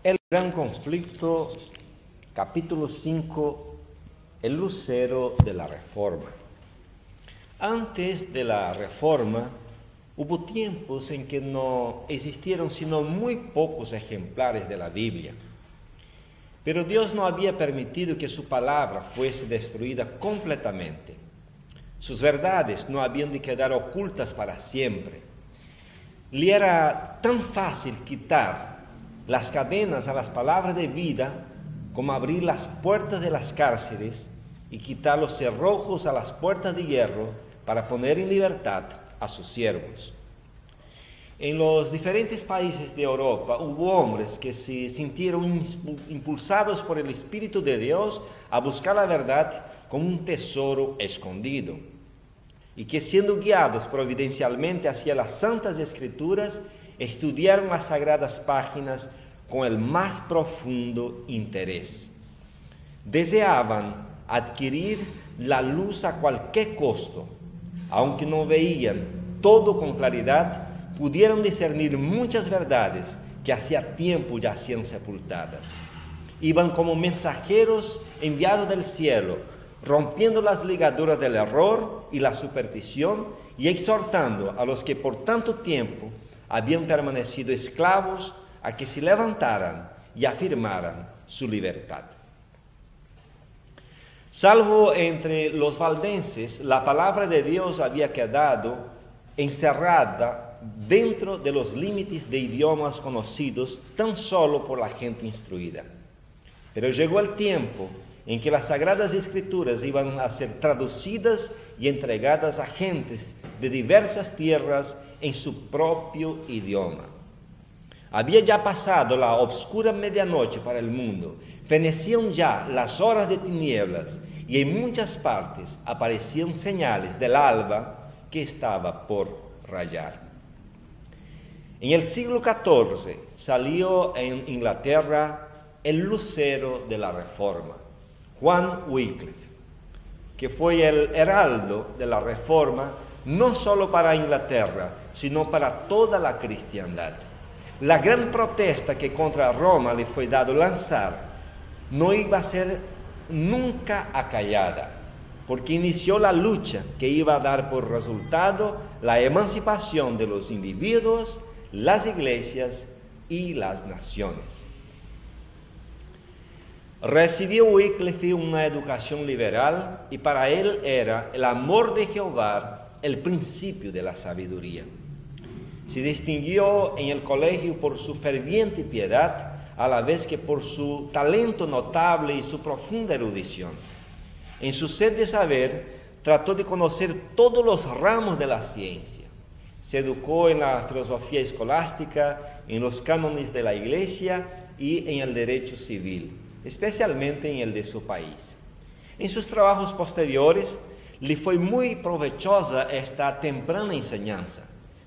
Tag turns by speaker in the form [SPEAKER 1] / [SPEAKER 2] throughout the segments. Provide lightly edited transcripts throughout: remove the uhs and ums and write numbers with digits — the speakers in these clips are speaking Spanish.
[SPEAKER 1] El gran conflicto, capítulo 5, el lucero de la Reforma. Antes de la Reforma, hubo tiempos en que no existieron sino muy pocos ejemplares de la Biblia. Pero Dios no había permitido que su palabra fuese destruida completamente. Sus verdades no habían de quedar ocultas para siempre. Le era tan fácil quitar las cadenas a las palabras de vida como abrir las puertas de las cárceles y quitar los cerrojos a las puertas de hierro para poner en libertad a sus siervos. En los diferentes países de Europa hubo hombres que se sintieron impulsados por el Espíritu de Dios a buscar la verdad como un tesoro escondido, y que siendo guiados providencialmente hacia las Santas Escrituras, estudiaron las sagradas páginas con el más profundo interés. Deseaban adquirir la luz a cualquier costo. Aunque no veían todo con claridad, pudieron discernir muchas verdades que hacía tiempo yacían sepultadas. Iban como mensajeros enviados del cielo, rompiendo las ligaduras del error y la superstición y exhortando a los que por tanto tiempo habían permanecido esclavos a que se levantaran y afirmaran su libertad. Salvo entre los valdenses, la palabra de Dios había quedado encerrada dentro de los límites de idiomas conocidos tan solo por la gente instruida. Pero llegó el tiempo en que las Sagradas Escrituras iban a ser traducidas y entregadas a gentes de diversas tierras en su propio idioma. Había ya pasado la oscura medianoche para el mundo, fenecían ya las horas de tinieblas y en muchas partes aparecían señales del alba que estaba por rayar. En el siglo XIV salió en Inglaterra el lucero de la Reforma, Juan Wycliffe, que fue el heraldo de la Reforma no solo para Inglaterra, sino para toda la cristiandad. La gran protesta que contra Roma le fue dado lanzar no iba a ser nunca acallada, porque inició la lucha que iba a dar por resultado la emancipación de los individuos, las iglesias y las naciones. Recibió Wycliffe una educación liberal y para él era el amor de Jehová el principio de la sabiduría. Se distinguió en el colegio por su ferviente piedad, a la vez que por su talento notable y su profunda erudición. En su sed de saber, trató de conocer todos los ramos de la ciencia. Se educó en la filosofía escolástica, en los cánones de la Iglesia y en el derecho civil, especialmente en el de su país. En sus trabajos posteriores, le fue muy provechosa esta temprana enseñanza,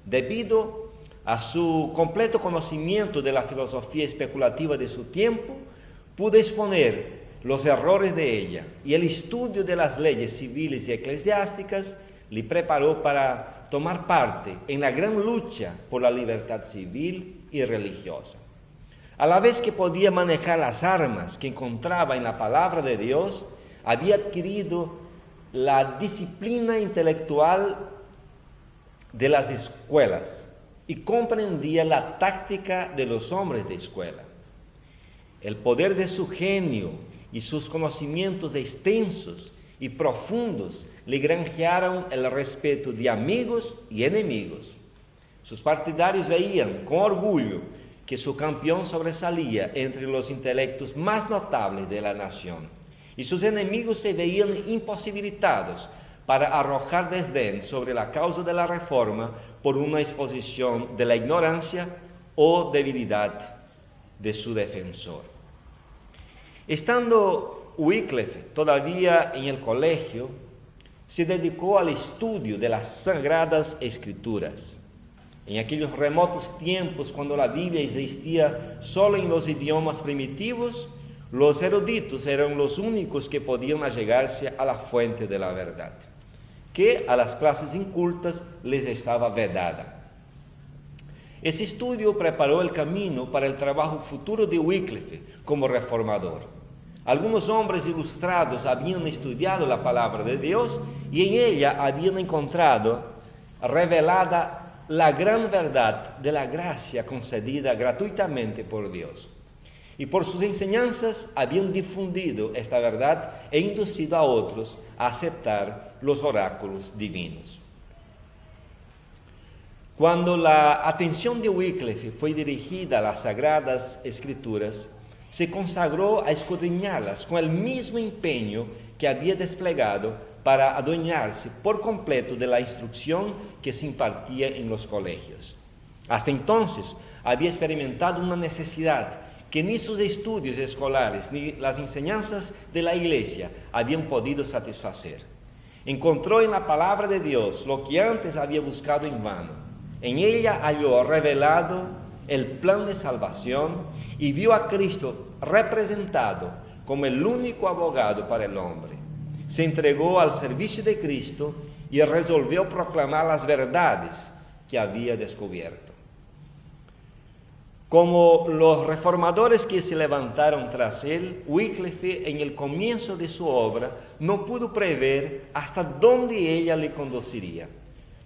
[SPEAKER 1] debido a su completo conocimiento de la filosofía especulativa de su tiempo, pudo exponer los errores de ella, y el estudio de las leyes civiles y eclesiásticas le preparó para tomar parte en la gran lucha por la libertad civil y religiosa. A la vez que podía manejar las armas que encontraba en la palabra de Dios, había adquirido la disciplina intelectual de las escuelas y comprendía la táctica de los hombres de escuela. El poder de su genio y sus conocimientos extensos y profundos le granjearon el respeto de amigos y enemigos. Sus partidarios veían con orgullo que su campeón sobresalía entre los intelectos más notables de la nación, y sus enemigos se veían imposibilitados para arrojar desdén sobre la causa de la Reforma por una exposición de la ignorancia o debilidad de su defensor. Estando Wycliffe todavía en el colegio, se dedicó al estudio de las Sagradas Escrituras. En aquellos remotos tiempos, cuando la Biblia existía solo en los idiomas primitivos, los eruditos eran los únicos que podían allegarse a la fuente de la verdad, que a las clases incultas les estaba vedada. Ese estudio preparó el camino para el trabajo futuro de Wycliffe como reformador. Algunos hombres ilustrados habían estudiado la palabra de Dios y en ella habían encontrado revelada la gran verdad de la gracia concedida gratuitamente por Dios. Y por sus enseñanzas habían difundido esta verdad e inducido a otros a aceptar los oráculos divinos. Cuando la atención de Wycliffe fue dirigida a las Sagradas Escrituras, se consagró a escudriñarlas con el mismo empeño que había desplegado para adueñarse por completo de la instrucción que se impartía en los colegios. Hasta entonces había experimentado una necesidad que ni sus estudios escolares ni las enseñanzas de la Iglesia habían podido satisfacer. Encontró en la palabra de Dios lo que antes había buscado en vano. En ella halló revelado el plan de salvación y vio a Cristo representado como el único abogado para el hombre. Se entregó al servicio de Cristo y resolvió proclamar las verdades que había descubierto. Como los reformadores que se levantaron tras él, Wycliffe en el comienzo de su obra no pudo prever hasta dónde ella le conduciría.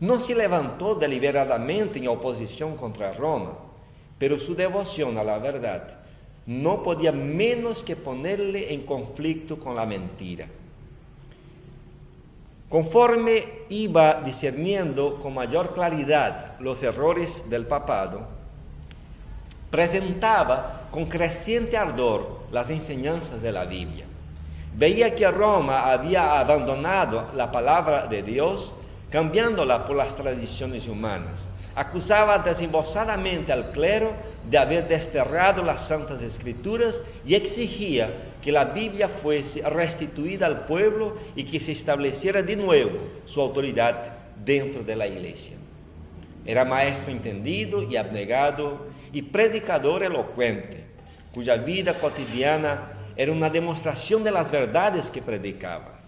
[SPEAKER 1] No se levantó deliberadamente en oposición contra Roma, pero su devoción a la verdad no podía menos que ponerle en conflicto con la mentira. Conforme iba discerniendo con mayor claridad los errores del papado, presentaba con creciente ardor las enseñanzas de la Biblia. Veía que Roma había abandonado la palabra de Dios, cambiándola por las tradiciones humanas. Acusaba desembosadamente al clero de haber desterrado las Santas Escrituras y exigía que la Biblia fuese restituida al pueblo y que se estableciera de nuevo su autoridad dentro de la Iglesia. Era maestro entendido y abnegado y predicador elocuente, cuya vida cotidiana era una demostración de las verdades que predicaba.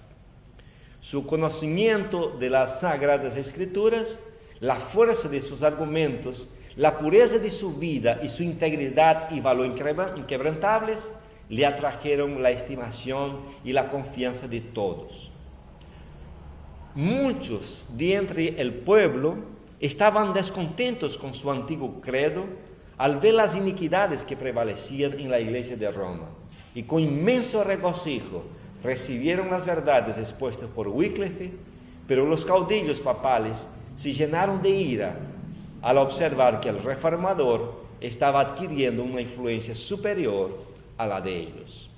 [SPEAKER 1] Su conocimiento de las Sagradas Escrituras, la fuerza de sus argumentos, la pureza de su vida y su integridad y valor inquebrantables le atrajeron la estimación y la confianza de todos. Muchos de entre el pueblo estaban descontentos con su antiguo credo al ver las iniquidades que prevalecían en la iglesia de Roma, y con inmenso regocijo recibieron las verdades expuestas por Wycliffe, pero los caudillos papales se llenaron de ira al observar que el reformador estaba adquiriendo una influencia superior a la de ellos.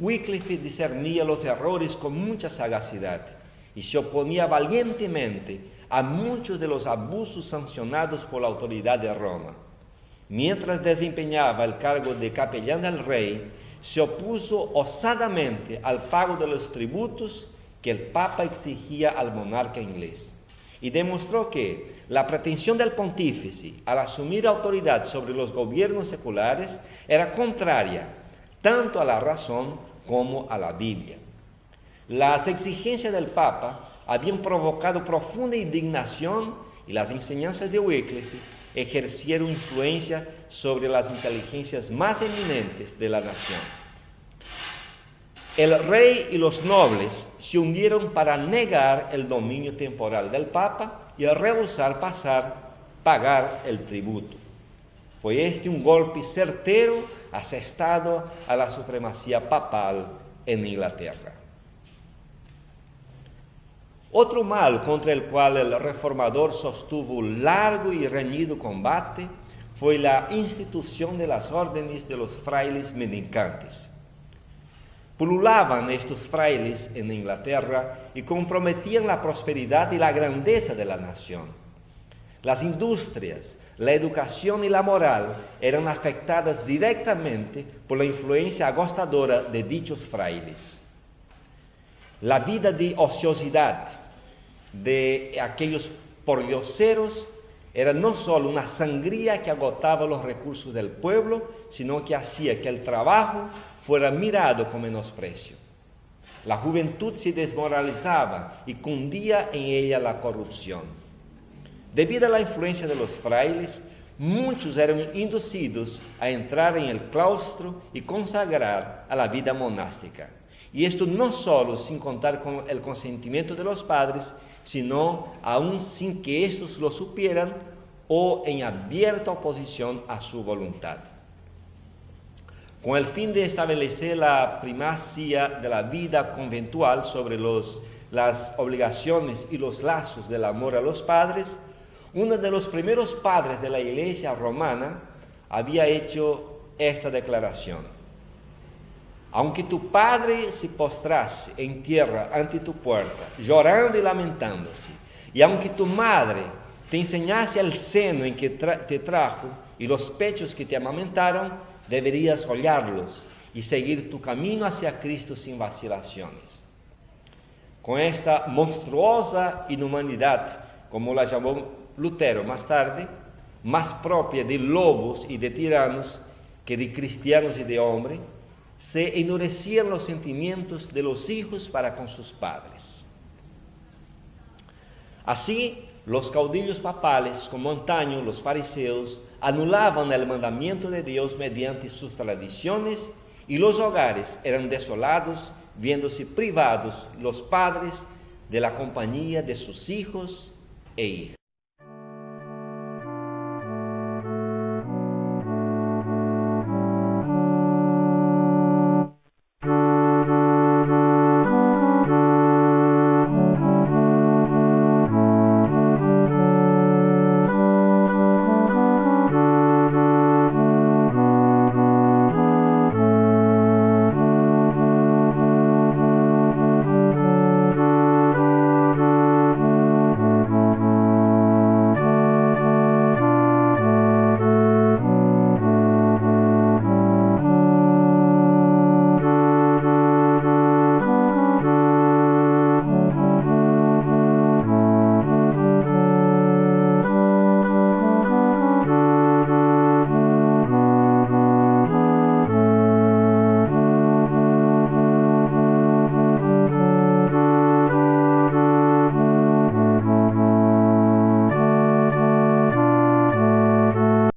[SPEAKER 1] Wycliffe discernía los errores con mucha sagacidad y se oponía valientemente a muchos de los abusos sancionados por la autoridad de Roma. Mientras desempeñaba el cargo de capellán del rey, se opuso osadamente al pago de los tributos que el Papa exigía al monarca inglés, y demostró que la pretensión del pontífice al asumir autoridad sobre los gobiernos seculares era contraria tanto a la razón como a la Biblia. Las exigencias del Papa habían provocado profunda indignación y las enseñanzas de Wycliffe ejercieron influencia sobre las inteligencias más eminentes de la nación. El rey y los nobles se unieron para negar el dominio temporal del Papa y rehusar pagar el tributo. Fue este un golpe certero asestado a la supremacía papal en Inglaterra. Otro mal contra el cual el reformador sostuvo un largo y reñido combate fue la institución de las órdenes de los frailes mendicantes. Pululaban estos frailes en Inglaterra y comprometían la prosperidad y la grandeza de la nación. Las industrias, la educación y la moral eran afectadas directamente por la influencia agostadora de dichos frailes. La vida de ociosidad de aquellos pordioseros era no solo una sangría que agotaba los recursos del pueblo, sino que hacía que el trabajo fuera mirado con menosprecio. La juventud se desmoralizaba y cundía en ella la corrupción. Debido a la influencia de los frailes, muchos eran inducidos a entrar en el claustro y consagrar a la vida monástica. Y esto no solo sin contar con el consentimiento de los padres, sino aún sin que estos lo supieran o en abierta oposición a su voluntad. Con el fin de establecer la primacía de la vida conventual sobre las obligaciones y los lazos del amor a los padres, uno de los primeros padres de la Iglesia romana había hecho esta declaración: aunque tu padre se postrase en tierra ante tu puerta, llorando y lamentándose, y aunque tu madre te enseñase el seno en que te trajo y los pechos que te amamentaron, deberías hollarlos y seguir tu camino hacia Cristo sin vacilaciones. Con esta monstruosa inhumanidad, como la llamó Lutero más tarde, más propia de lobos y de tiranos que de cristianos y de hombres, se endurecían los sentimientos de los hijos para con sus padres. Así, los caudillos papales, como antaño los fariseos, anulaban el mandamiento de Dios mediante sus tradiciones, y los hogares eran desolados, viéndose privados los padres de la compañía de sus hijos e hijas.